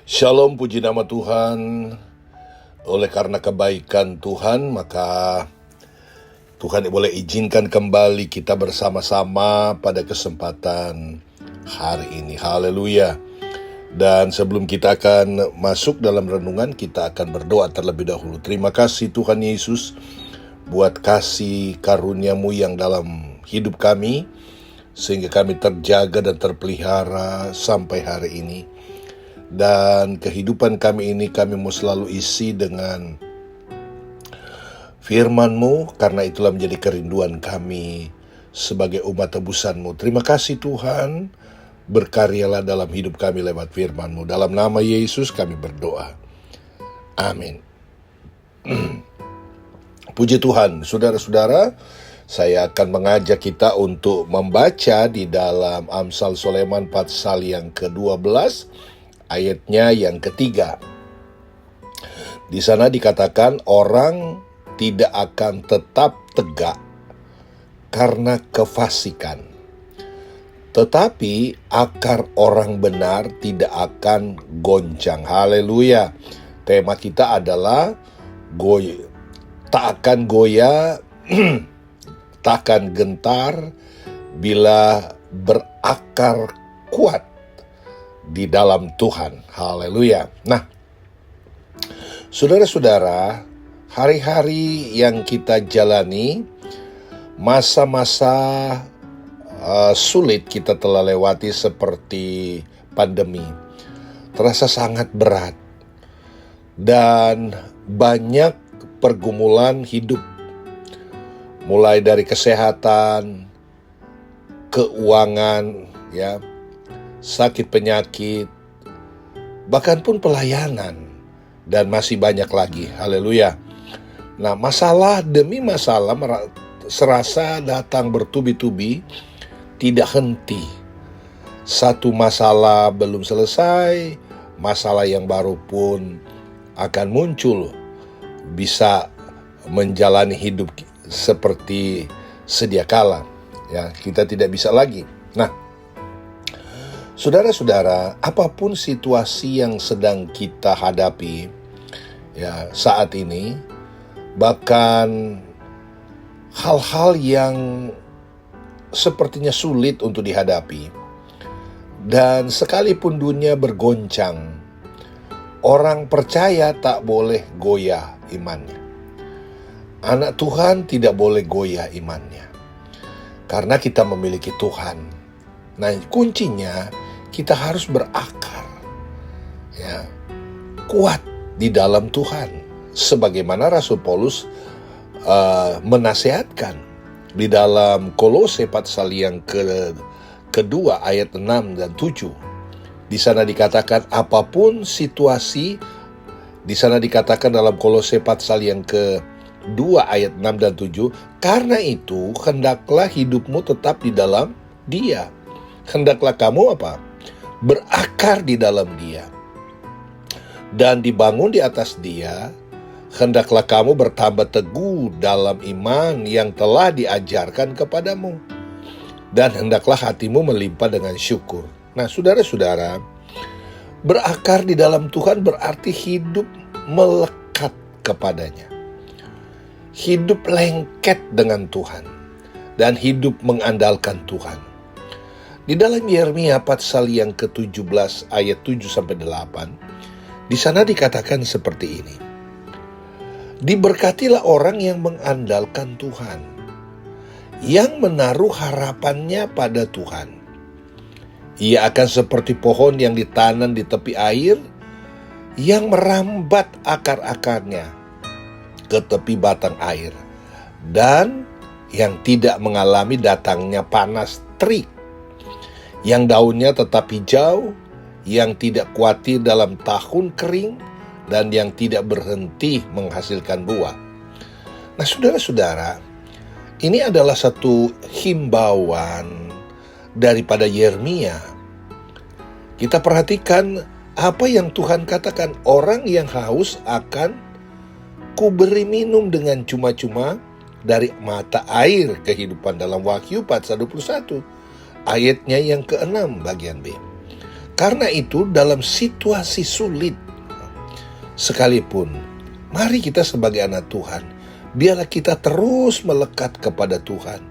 Shalom, puji nama Tuhan. Oleh karena kebaikan Tuhan, maka Tuhan boleh izinkan kembali kita bersama-sama pada kesempatan hari ini. Haleluya. Dan sebelum kita akan masuk dalam renungan, kita akan berdoa terlebih dahulu. Terima kasih Tuhan Yesus buat kasih karunia-Mu yang dalam hidup kami, sehingga kami terjaga dan terpelihara sampai hari ini. Dan kehidupan kami ini kami mau selalu isi dengan firman-Mu, karena itulah menjadi kerinduan kami sebagai umat tebusan-Mu. Terima kasih Tuhan, berkaryalah dalam hidup kami lewat firman-Mu. Dalam nama Yesus kami berdoa. Amin. Puji Tuhan, saudara-saudara, saya akan mengajak kita untuk membaca di dalam Amsal Sulaiman pasal yang ke-12, ayatnya yang ketiga. Di sana dikatakan orang tidak akan tetap tegak karena kefasikan, tetapi akar orang benar tidak akan goncang. Haleluya. Tema kita adalah tak akan goyah, tak akan gentar bila berakar kuat di dalam Tuhan. Haleluya. Nah, saudara-saudara, hari-hari yang kita jalani, masa-masa sulit kita telah lewati seperti pandemi, terasa sangat berat dan banyak pergumulan hidup, mulai dari kesehatan, keuangan, sakit penyakit, bahkan pun pelayanan, dan masih banyak lagi. Haleluya. Nah, masalah demi masalah serasa datang bertubi-tubi, tidak henti. Satu masalah belum selesai, masalah yang baru pun akan muncul, bisa menjalani hidup seperti sedia kala. Kita tidak bisa lagi. Nah, saudara-saudara, apapun situasi yang sedang kita hadapi saat ini, bahkan hal-hal yang sepertinya sulit untuk dihadapi, dan sekalipun dunia bergoncang, orang percaya tak boleh goyah imannya. Anak Tuhan tidak boleh goyah imannya, karena kita memiliki Tuhan. Nah, kuncinya kita harus berakar, kuat di dalam Tuhan, sebagaimana Rasul Paulus menasihatkan di dalam Kolose pasal yang kedua ayat 6 dan 7. Di sana dikatakan apapun situasi, di sana dikatakan dalam Kolose pasal yang kedua ayat 6 dan 7, karena itu hendaklah hidupmu tetap di dalam Dia. Hendaklah kamu berakar di dalam Dia dan dibangun di atas Dia. Hendaklah kamu bertambah teguh dalam iman yang telah diajarkan kepadamu, dan hendaklah hatimu melimpah dengan syukur. Nah, saudara-saudara, berakar di dalam Tuhan berarti hidup melekat kepadanya, hidup lengket dengan Tuhan, dan hidup mengandalkan Tuhan. Di dalam Yeremia pasal yang ke-17 ayat 7-8, di sana dikatakan seperti ini. Diberkatilah orang yang mengandalkan Tuhan, yang menaruh harapannya pada Tuhan. Ia akan seperti pohon yang ditanam di tepi air, yang merambat akar-akarnya ke tepi batang air, dan yang tidak mengalami datangnya panas terik, yang daunnya tetap hijau, yang tidak khawatir dalam tahun kering, dan yang tidak berhenti menghasilkan buah. Nah, saudara-saudara, ini adalah satu himbauan daripada Yeremia. Kita perhatikan apa yang Tuhan katakan, orang yang haus akan kuberi minum dengan cuma-cuma dari mata air kehidupan, dalam Wahyu pasal 21 ayatnya yang ke-6 bagian B. Karena itu dalam situasi sulit sekalipun, mari kita sebagai anak Tuhan, biarlah kita terus melekat kepada Tuhan,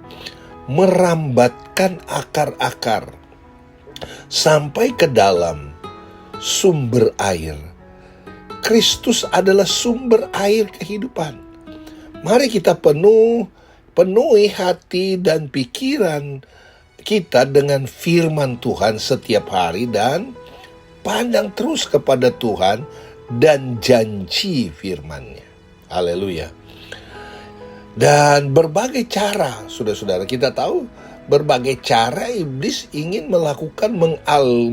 merambatkan akar-akar sampai ke dalam sumber air. Kristus adalah sumber air kehidupan. Mari kita penuhi hati dan pikiran kita dengan firman Tuhan setiap hari dan pandang terus kepada Tuhan dan janji firman-Nya. Haleluya. Dan berbagai cara, saudara-saudara, kita tahu berbagai cara iblis ingin melakukan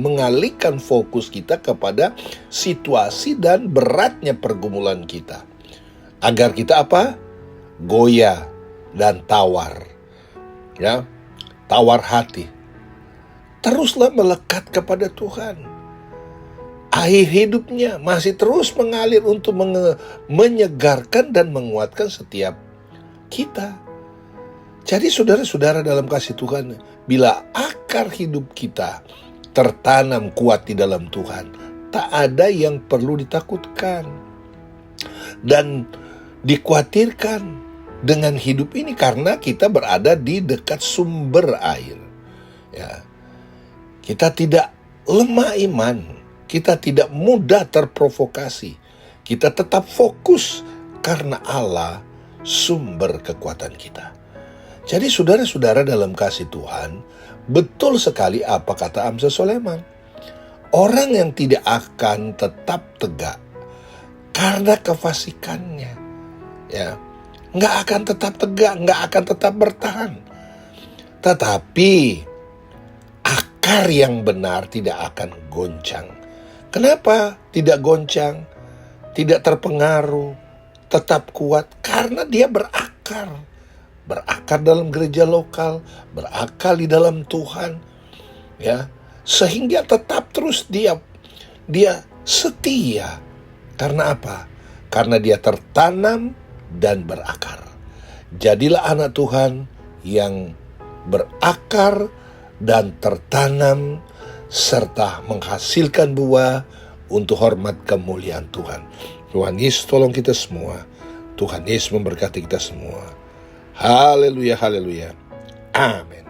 mengalihkan fokus kita kepada situasi dan beratnya pergumulan kita. Agar kita apa? Goyah dan tawar. Ya, tawar hati. Teruslah melekat kepada Tuhan. Air hidupnya masih terus mengalir untuk menyegarkan dan menguatkan setiap kita. Jadi saudara-saudara dalam kasih Tuhan, bila akar hidup kita tertanam kuat di dalam Tuhan, tak ada yang perlu ditakutkan dan dikhawatirkan dengan hidup ini, karena kita berada di dekat sumber air. Ya, kita tidak lemah iman, kita tidak mudah terprovokasi, kita tetap fokus karena Allah sumber kekuatan kita. Jadi saudara-saudara dalam kasih Tuhan, betul sekali apa kata Amsal Sulaiman. Orang yang tidak akan tetap tegak karena kefasikannya, ya, nggak akan tetap tegak, nggak akan tetap bertahan. Tetapi akar yang benar tidak akan goncang. Kenapa tidak goncang? Tidak terpengaruh, tetap kuat karena dia berakar. Berakar dalam gereja lokal, berakar di dalam Tuhan, ya, sehingga tetap terus dia setia. Karena apa? Karena dia tertanam dan berakar. Jadilah anak Tuhan yang berakar dan tertanam serta menghasilkan buah untuk hormat kemuliaan Tuhan. Tuhan Yesus tolong kita semua. Tuhan Yesus memberkati kita semua. Haleluya, haleluya. Amin.